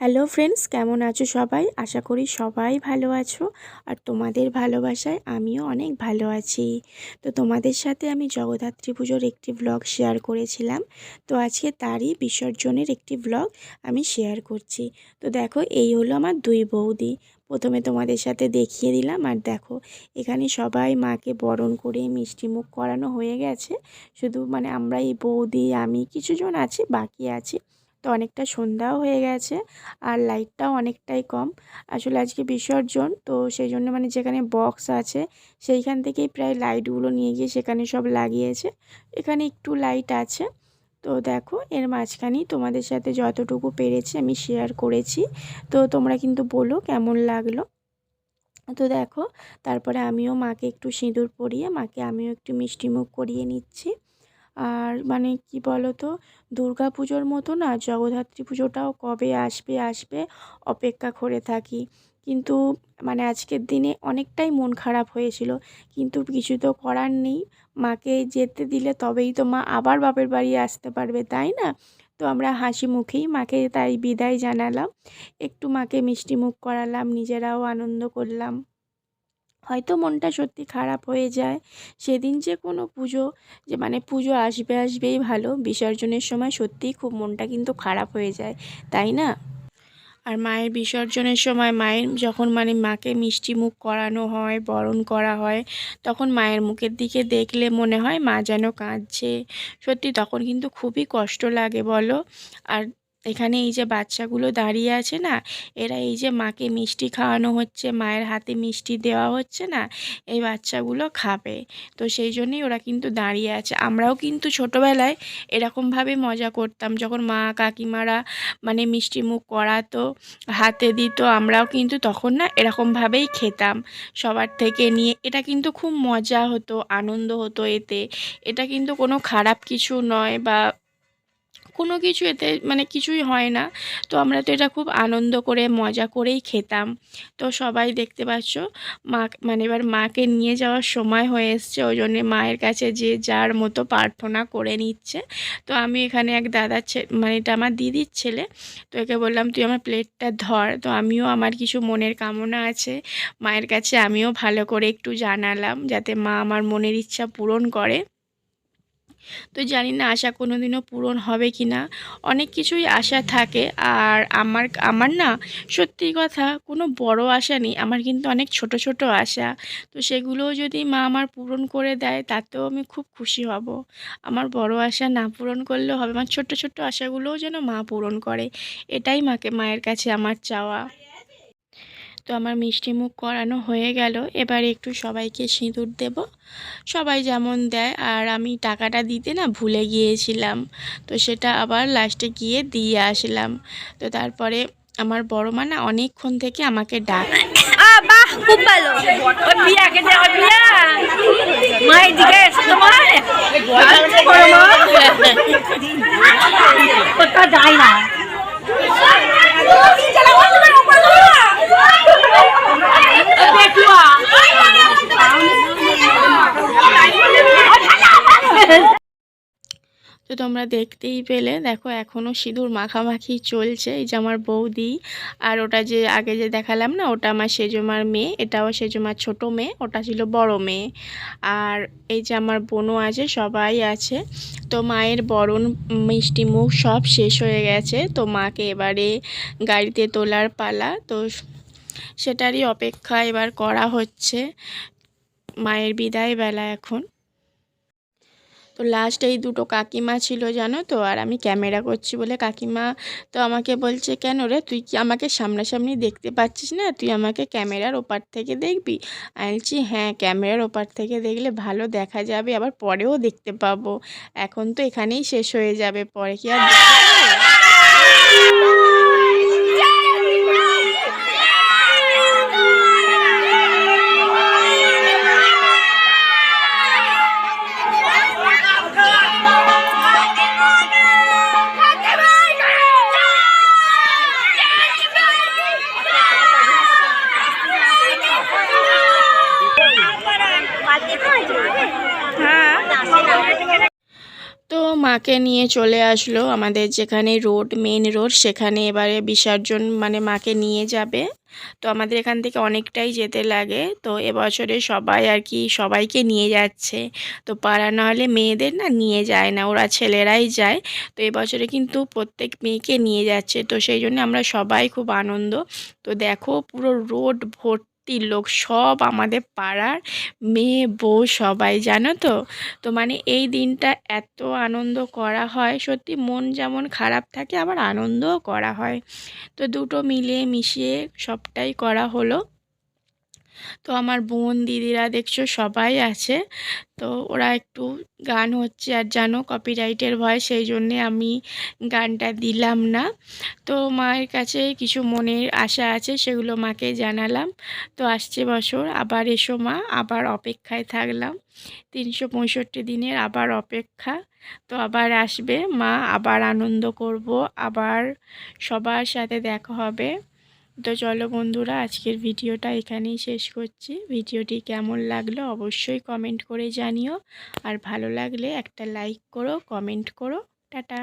Hello friends, কেমন আছো সবাই? আশা করি সবাই ভালো আছো। আর তোমাদের ভালোবাসায় আমিও অনেক ভালো আছি। তো তোমাদের সাথে আমি জগদ্ধাত্রী পুজোর একটি ব্লগ শেয়ার করেছিলাম। তো আজকে তারই বিসর্জনের একটি ব্লগ আমি শেয়ার করছি। তো দেখো, এই হলো আমার দুই বৌদি। প্রথমে তোমাদের সাথে দেখিয়ে দিলাম। আর দেখো, এখানে সবাই মাকে বরণ করে মিষ্টি মুখ করানো হয়ে গেছে। শুধু আমরা এই বৌদি, আমি কিছুজন আছি, বাকি আছি। তো অনেকটা সন্ধ্যাও হয়ে গেছে আর লাইটটাও অনেকটাই কম। আসলে আজকে বিসর্জন, তো সেই জন্য যেখানে বক্স আছে সেইখান থেকেই প্রায় লাইটগুলো নিয়ে গিয়ে সেখানে সব লাগিয়েছে। এখানে একটু লাইট আছে। তো দেখো, এর মাঝখানেই তোমাদের সাথে যতটুকু পেরেছি আমি শেয়ার করেছি। তো তোমরা কিন্তু বলো কেমন লাগলো। তো দেখো, তারপরে আমিও মাকে একটু সিঁদুর পরিয়ে মাকে আমিও একটু মিষ্টি মুখ করিয়ে নিচ্ছি। আর কি বলো তো, দুর্গা পুজোর মতো না, জগদ্ধাত্রী পুজোটাও কবে আসবে আসবে অপেক্ষা করে থাকি। কিন্তু আজকের দিনে অনেকটাই মন খারাপ হয়েছিল, কিন্তু কিছু তো করার নেই। মাকে যেতে দিলে তবেই তো মা আবার বাপের বাড়ি আসতে পারবে, তাই না? তো আমরা হাসি মুখেই মাকে তাই বিদায় জানালাম। একটু মাকে মিষ্টি মুখ করালাম, নিজেরাও আনন্দ করলাম। হয়তো মনটা সত্যি খারাপ হয়ে যায় সেদিন, যে কোনো পুজো, যে পুজো আসবে আসবেই ভালো, বিসর্জনের সময় সত্যিই খুব মনটা কিন্তু খারাপ হয়ে যায়, তাই না? আর মায়ের বিসর্জনের সময় মায়ের যখন মাকে মিষ্টি মুখ করানো হয়, বরণ করা হয়, তখন মায়ের মুখের দিকে দেখলে মনে হয় মা যেন কাঁদছে। সত্যি তখন কিন্তু খুবই কষ্ট লাগে, বলো। আর এখানে এই যে বাচ্চাগুলো দাঁড়িয়ে আছে না, এরা এই যে মাকে মিষ্টি খাওয়ানো হচ্ছে, মায়ের হাতে মিষ্টি দেওয়া হচ্ছে না, এই বাচ্চাগুলো খাবে। তো সেই জন্যই ওরা কিন্তু দাঁড়িয়ে আছে। আমরাও কিন্তু ছোটোবেলায় এরকমভাবে মজা করতাম, যখন মা কাকিমারা মিষ্টি মুখ করাতো, হাতে দিত, আমরাও কিন্তু তখন না এরকমভাবেই খেতাম সবার থেকে নিয়ে। এটা কিন্তু খুব মজা হতো, আনন্দ হতো এতে। এটা কিন্তু কোনো খারাপ কিছু নয় বা কোনো কিছু, এতে কিছুই হয় না। তো আমরা তো এটা খুব আনন্দ করে মজা করেই খেতাম। তো সবাই দেখতে পাচ্ছ, মা এবার মাকে নিয়ে যাওয়ার সময় হয়ে এসছে, ওই জন্যে মায়ের কাছে যে যার মতো প্রার্থনা করে নিচ্ছে। তো আমি এখানে এক দাদার এটা আমার দিদির ছেলে, তো একে বললাম তুই আমার প্লেটটা ধর। তো আমিও আমার কিছু মনের কামনা আছে মায়ের কাছে, আমিও ভালো করে একটু জানালাম যাতে মা আমার মনের ইচ্ছা পূরণ করে। তো জানি না আশা কোনো দিনও পূরণ হবে কি না। অনেক কিছুই আশা থাকে। আর আমার আমার না, সত্যি কথা, কোনো বড় আশা নেই আমার, কিন্তু অনেক ছোট ছোট আশা। তো সেগুলোও যদি মা আমার পূরণ করে দেয় তাতেও আমি খুব খুশি হব। আমার বড় আশা না পূরণ করলেও হবে, আমার ছোট ছোট আশাগুলোও যেন মা পূরণ করে, এটাই মায়ের কাছে আমার চাওয়া। তো আমার মিষ্টি মুখ করানো হয়ে গেল, এবার একটু সবাইকে সিঁদুর দেব, সবাই যেমন দেয়। আর আমি টাকাটা দিতে না ভুলে গিয়েছিলাম, তো সেটা আবার লাস্টে গিয়ে দিয়ে আসলাম। তো তারপরে আমার বড় মা না অনেকক্ষণ থেকে আমাকে ডাক। বাহ, খুব ভালো। ওই বিয়া কেটে ওই বিয়া মায়ের দিকে এসে তোমার কোথাও যায় না। তো তোমরা দেখতেই পেলে, দেখো এখনও সিঁদুর মাখামাখি চলছে। এই যে আমার বৌদি, আর ওটা যে আগে যে দেখালাম না, ওটা আমার সেজমার মেয়ে, এটাও সেজমার ছোট মেয়ে, ওটা ছিল বড় মেয়ে। আর এই যে আমার বোনও আছে, সবাই আছে। তো মায়ের বরণ মিষ্টি মুখ সব শেষ হয়ে গেছে। তো মাকে এবারে গাড়িতে তোলার পালা, তো সেটারই অপেক্ষা এবার করা হচ্ছে। মায়ের বিদায় বেলা এখন। তো লাস্ট এই দুটো কাকিমা ছিল জানো তো, আর আমি ক্যামেরা করছি বলে কাকিমা তো আমাকে বলছে, কেন রে, তুই কি আমাকে সামনাসামনি দেখতে পাচ্ছিস না, তুই আমাকে ক্যামেরার ওপার থেকে দেখবি? আমি বলছি হ্যাঁ, ক্যামেরার ওপার থেকে দেখলে ভালো দেখা যাবে, আবার পরেও দেখতে পাবো। এখন তো এখানেই শেষ হয়ে যাবে, পরে কি আর তো মাকে নিয়ে চলে আসলো আমাদের যেখানে মেন রোড, সেখানে এবারে বিসর্জন মানে মাকে নিয়ে যাবে। তো আমাদের এখান থেকে অনেকটাই যেতে লাগে। তো এবছরে সবাই আর কি সবাইকে নিয়ে যাচ্ছে। তো পাড়া না হলে মেয়েদের না নিয়ে যায় না, ওরা ছেলেরাই যায়। তো এবছরে কিন্তু প্রত্যেক মেয়েকে নিয়ে যাচ্ছে, তো সেই জন্য আমরা সবাই খুব আনন্দ। তো দেখো পুরো রোড ভর্তি লোক, সব আমাদের পাড়ার মেয়ে বউ সবাই, জানো তো। তো মানে এই দিনটা এত আনন্দ করা হয়, সত্যি মন যেমন খারাপ থাকে আবার আনন্দও করা হয়। তো দুটো মিলিয়ে মিশিয়ে সবটাই করা হলো। তো আমার বোন দিদিরা দেখছো সবাই আছে। তো ওরা একটু গান হচ্ছে, আর জানো কপিরাইটের ভয়, সেই জন্যে আমি গানটা দিলাম না। তো মায়ের কাছে কিছু মনের আশা আছে, সেগুলো মাকে জানালাম। তো আসছে বছর আবার এসো মা, আবার অপেক্ষায় থাকলাম। 365 দিনের আবার অপেক্ষা। তো আবার আসবে মা, আবার আনন্দ করব, আবার সবার সাথে দেখা হবে। তো চলো বন্ধুরা, আজকের ভিডিওটা এখানেই শেষ করছি। ভিডিওটি কেমন লাগলো অবশ্যই কমেন্ট করে জানিও, আর ভালো লাগলে একটা লাইক করো, কমেন্ট করো। টাটা।